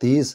30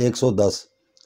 110।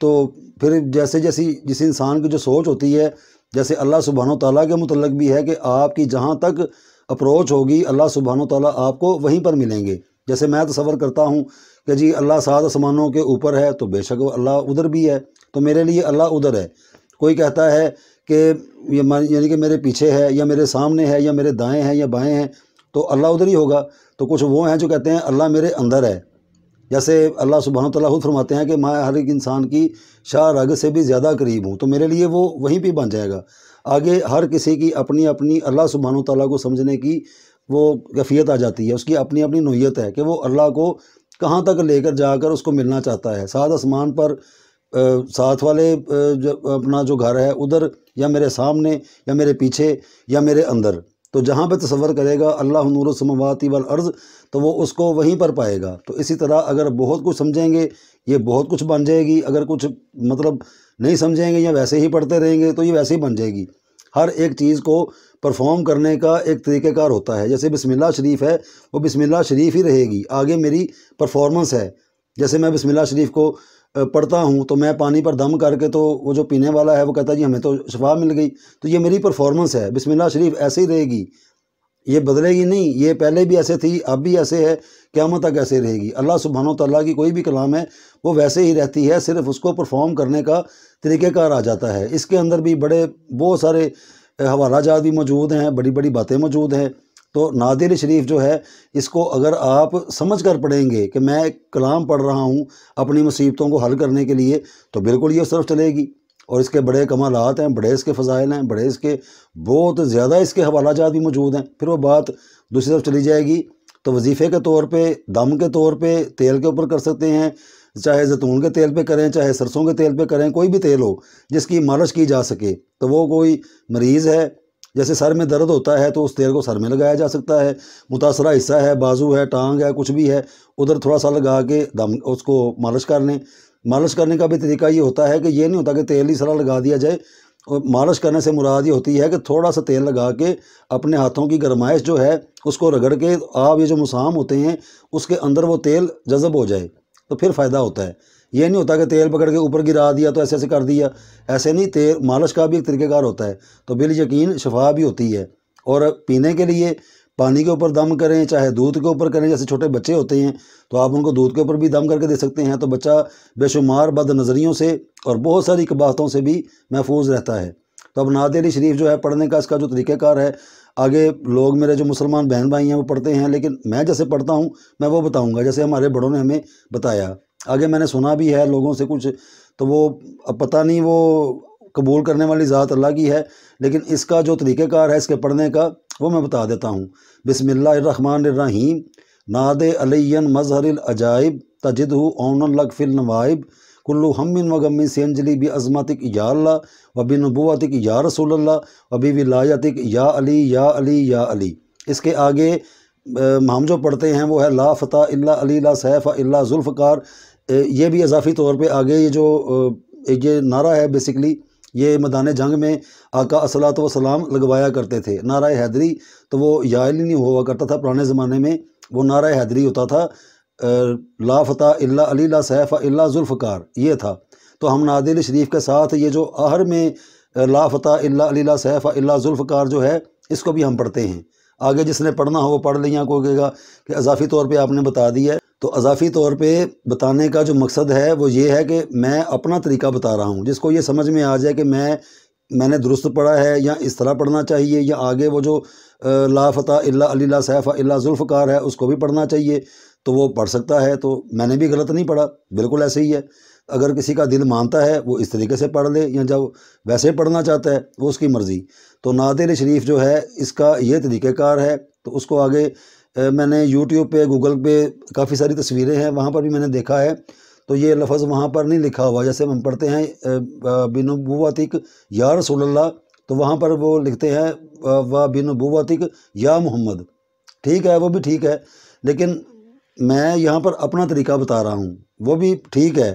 تو پھر جس انسان کی جو سوچ ہوتی ہے، جیسے اللہ سبحانہ و تعالیٰ کے متعلق بھی ہے کہ آپ کی جہاں تک اپروچ ہوگی اللہ سبحانہ و تعالیٰ آپ کو وہیں پر ملیں گے۔ جیسے میں تصور کرتا ہوں کہ جی اللہ 7 آسمانوں کے اوپر ہے، تو بے شک اللہ ادھر بھی ہے، تو میرے لیے اللہ ادھر ہے۔ کوئی کہتا ہے کہ یعنی کہ میرے پیچھے ہے یا میرے سامنے ہے یا میرے دائیں ہیں یا بائیں ہیں، تو اللہ ادھر ہی ہوگا۔ تو کچھ وہ ہیں جو کہتے ہیں اللہ میرے اندر ہے، جیسے اللہ سبحانہ تعالیٰ خود فرماتے ہیں کہ میں ہر ایک انسان کی شاہ رگ سے بھی زیادہ قریب ہوں، تو میرے لیے وہ وہیں پہ بن جائے گا۔ آگے ہر کسی کی اپنی اپنی اللہ سبحانہ تعالیٰ کو سمجھنے کی وہ کیفیت آ جاتی ہے، اس کی اپنی اپنی نوعیت ہے کہ وہ اللہ کو کہاں تک لے کر جا کر اس کو ملنا چاہتا ہے۔ 7 آسمان پر ساتھ والے اپنا جو گھر ہے ادھر، یا میرے سامنے یا میرے پیچھے یا میرے اندر، تو جہاں پہ تصور کرے گا اللہ نور السماوات والارض، تو وہ اس کو وہیں پر پائے گا۔ تو اسی طرح اگر بہت کچھ سمجھیں گے یہ بہت کچھ بن جائے گی، اگر کچھ مطلب نہیں سمجھیں گے یا ویسے ہی پڑھتے رہیں گے تو یہ ویسے ہی بن جائے گی۔ ہر ایک چیز کو پرفارم کرنے کا ایک طریقہ کار ہوتا ہے۔ جیسے بسم اللہ شریف ہے، وہ بسم اللہ شریف ہی رہے گی، آگے میری پرفارمنس ہے۔ جیسے میں بسم اللہ شریف کو پڑھتا ہوں تو میں پانی پر دم کر کے، تو وہ جو پینے والا ہے وہ کہتا ہے جی ہمیں تو شفا مل گئی، تو یہ میری پرفارمنس ہے۔ بسم اللہ شریف ایسے ہی رہے گی، یہ بدلے گی نہیں، یہ پہلے بھی ایسے تھی اب بھی ایسے ہے، قیامت تک ایسے رہے گی۔ اللہ سبحانہ تعالیٰ کی کوئی بھی کلام ہے وہ ویسے ہی رہتی ہے، صرف اس کو پرفارم کرنے کا طریقہ کار آ جاتا ہے۔ اس کے اندر بھی بہت سارے حوالہ جات بھی موجود ہیں، بڑی بڑی باتیں موجود ہیں۔ تو نعت علی شریف جو ہے اس کو اگر آپ سمجھ کر پڑھیں گے کہ میں ایک کلام پڑھ رہا ہوں اپنی مصیبتوں کو حل کرنے کے لیے، تو بالکل یہ اس طرف چلے گی۔ اور اس کے بڑے کمالات ہیں، بڑے اس کے فضائل ہیں، بڑے اس کے بہت زیادہ اس کے حوالہ جات بھی موجود ہیں۔ پھر وہ بات دوسری طرف چلی جائے گی تو وظیفے کے طور پہ، دم کے طور پہ، تیل کے اوپر کر سکتے ہیں، چاہے زیتون کے تیل پہ کریں، چاہے سرسوں کے تیل پہ کریں، کوئی بھی تیل ہو جس کی مالش کی جا سکے۔ تو وہ کوئی مریض ہے، جیسے سر میں درد ہوتا ہے تو اس تیل کو سر میں لگایا جا سکتا ہے، متاثرہ حصہ ہے، بازو ہے، ٹانگ ہے، کچھ بھی ہے، ادھر تھوڑا سا لگا کے دم اس کو مالش کر لیں۔ مالش کرنے کا بھی طریقہ یہ ہوتا ہے کہ یہ نہیں ہوتا کہ تیل ہی سارا لگا دیا جائے، اور مالش کرنے سے مراد یہ ہوتی ہے کہ تھوڑا سا تیل لگا کے اپنے ہاتھوں کی گرمائش جو ہے اس کو رگڑ کے آپ یہ جو مسام ہوتے ہیں اس کے اندر وہ تیل جذب ہو جائے، تو پھر فائدہ ہوتا ہے۔ یہ نہیں ہوتا کہ تیل پکڑ کے اوپر گرا دیا تو ایسے کر دیا، ایسے نہیں، تیل مالش کا بھی ایک طریقہ کار ہوتا ہے، تو بالیقین شفا بھی ہوتی ہے۔ اور پینے کے لیے پانی کے اوپر دم کریں، چاہے دودھ کے اوپر کریں، جیسے چھوٹے بچے ہوتے ہیں تو آپ ان کو دودھ کے اوپر بھی دم کر کے دے سکتے ہیں، تو بچہ بے شمار بد نظریوں سے اور بہت ساری قباحتوں سے بھی محفوظ رہتا ہے۔ تو اب نعت علی شریف جو ہے پڑھنے کا اس کا جو طریقہ کار ہے، آگے لوگ میرے جو مسلمان بہن بھائی ہیں وہ پڑھتے ہیں، لیکن میں جیسے پڑھتا ہوں میں وہ بتاؤں گا جیسے ہمارے بڑوں نے ہمیں بتایا۔ آگے میں نے سنا بھی ہے لوگوں سے کچھ، تو وہ اب پتہ نہیں، وہ قبول کرنے والی ذات اللہ کی ہے، لیکن اس کا جو طریقہ کار ہے اس کے پڑھنے کا وہ میں بتا دیتا ہوں۔ بسم اللہ الرحمن الرحیم، ناد علی مظہر العجائب، تجدہ اون لک فی النوائب، کلو ہم و غم سے انجلی بی عظمتک یا اللہ و بی نبوتک یا رسول اللہ و بی ولایتک یا علی یا علی یا علی۔ اس کے آگے ہم جو پڑھتے ہیں وہ ہے لا فتح الا علی لا سیف الا ذوالفقار۔ یہ بھی اضافی طور پہ آگے یہ نعرہ ہے، بیسکلی یہ میدان جنگ میں آقا الصلوۃ والسلام لگوایا کرتے تھے۔ نعرہ حیدری تو وہ یا علی نہیں ہوا کرتا تھا، پرانے زمانے میں وہ نعرہ حیدری ہوتا تھا، لا فتح الا علی لا سیف الا ذوالفقار، یہ تھا۔ تو ہم نعت علی شریف کے ساتھ یہ جو آخر میں لا فتح الا علی لا سیف الا ذوالفقار جو ہے اس کو بھی ہم پڑھتے ہیں۔ آگے جس نے پڑھنا ہو وہ پڑھ لیں، کوئی کہے گا کہ اضافی طور پہ آپ نے بتا دیا ہے، تو اضافی طور پہ بتانے کا جو مقصد ہے وہ یہ ہے کہ میں اپنا طریقہ بتا رہا ہوں، جس کو یہ سمجھ میں آ جائے کہ میں نے درست پڑھا ہے یا اس طرح پڑھنا چاہیے، یا آگے وہ جو لا فتح الا علی لا سیف الا ذوالفقار ہے اس کو بھی پڑھنا چاہیے، تو وہ پڑھ سکتا ہے۔ تو میں نے بھی غلط نہیں پڑھا، بالکل ایسے ہی ہے۔ اگر کسی کا دل مانتا ہے وہ اس طریقے سے پڑھ لے، یا جب ویسے پڑھنا چاہتا ہے وہ اس کی مرضی۔ تو نعت علی شریف جو ہے اس کا یہ طریقہ کار ہے، تو اس کو آگے میں نے یوٹیوب پہ، گوگل پہ کافی ساری تصویریں ہیں، وہاں پر بھی میں نے دیکھا ہے، تو یہ لفظ وہاں پر نہیں لکھا ہوا، جیسے ہم پڑھتے ہیں بنبوتک یا رسول اللہ، تو وہاں پر وہ لکھتے ہیں و بنبوتک یا محمد۔ ٹھیک ہے، وہ بھی ٹھیک ہے، لیکن میں یہاں پر اپنا طریقہ بتا رہا ہوں، وہ بھی ٹھیک ہے،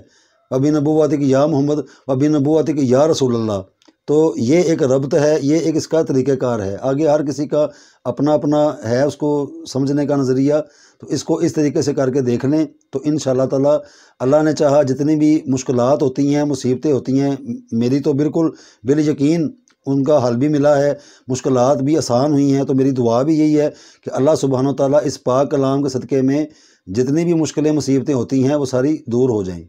و بنبوتک یا محمد و بنبوتک یا رسول اللہ، تو یہ ایک ربط ہے، یہ ایک اس کا طریقہ کار ہے۔ آگے ہر کسی کا اپنا اپنا ہے اس کو سمجھنے کا نظریہ، تو اس کو اس طریقے سے کر کے دیکھ لیں تو انشاءاللہ تعالی اللہ نے چاہا جتنی بھی مشکلات ہوتی ہیں، مصیبتیں ہوتی ہیں، میری تو بالکل بالیقین ان کا حل بھی ملا ہے، مشکلات بھی آسان ہوئی ہیں، تو میری دعا بھی یہی ہے کہ اللہ سبحانہ و تعالیٰ اس پاک کلام کے صدقے میں جتنی بھی مشکلیں مصیبتیں ہوتی ہیں وہ ساری دور ہو جائیں۔